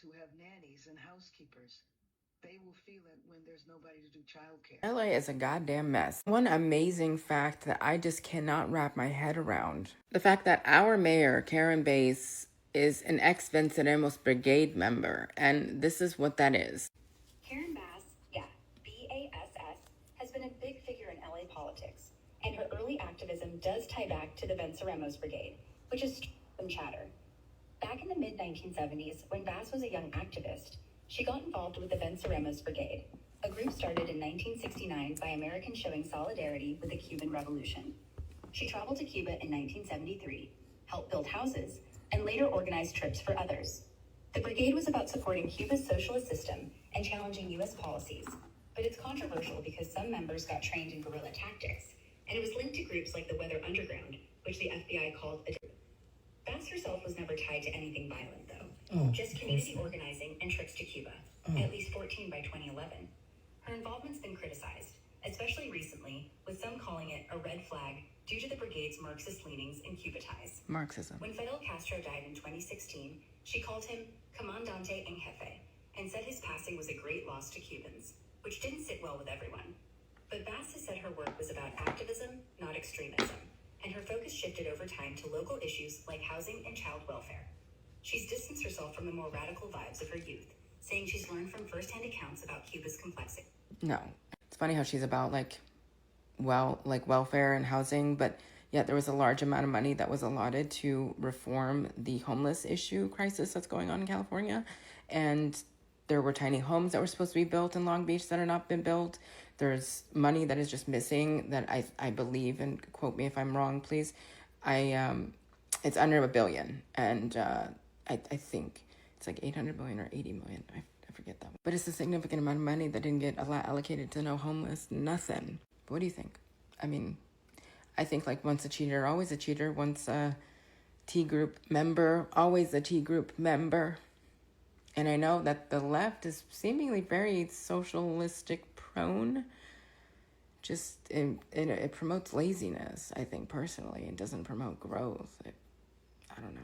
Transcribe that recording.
who have nannies and housekeepers. They will feel it when there's nobody to do childcare. LA is a goddamn mess. One amazing fact that I just cannot wrap my head around. The fact that our mayor, Karen Bass, is an ex-Venceremos Brigade member, and this is what that is. Karen Bass, B-A-S-S, has been a big figure in LA politics, and her early activism does tie back to the Venceremos Brigade, which is some chatter. Back in the mid-1970s, when Bass was a young activist, she got involved with the Venceremos Brigade, a group started in 1969 by Americans showing solidarity with the Cuban Revolution. She traveled to Cuba in 1973, helped build houses, and later organized trips for others. The brigade was about supporting Cuba's socialist system and challenging U.S. policies, but it's controversial because some members got trained in guerrilla tactics, and it was linked to groups like the Weather Underground, which the FBI called a... Bass herself was never tied to anything violent, though. Just community organizing and trips to Cuba, at least 14 by 2011. Her involvement's been criticized, especially recently, with some calling it a red flag due to the brigade's Marxist leanings and Cuba ties. Marxism. When Fidel Castro died in 2016, she called him Comandante en Jefe and said his passing was a great loss to Cubans, which didn't sit well with everyone. But Bass has said her work was about activism, not extremism, and her focus shifted over time to local issues like housing and child welfare. She's distanced herself from the more radical vibes of her youth, saying she's learned from firsthand accounts about Cuba's complexity. No. It's funny how she's about welfare and housing, but yet there was a large amount of money that was allotted to reform the homeless issue crisis that's going on in California. And there were tiny homes that were supposed to be built in Long Beach that have not been built. There's money that is just missing that I believe, and quote me if I'm wrong, please. It's under $1 billion. And I think it's like 800 million or 80 million. I forget that one. But it's a significant amount of money that didn't get allocated to no homeless, nothing. But what do you think? I mean, I think like once a cheater, always a cheater. Once a T group member, always a T group member. And I know that the left is seemingly very socialistic prone. Just, it promotes laziness, I think, personally. It doesn't promote growth. I don't know.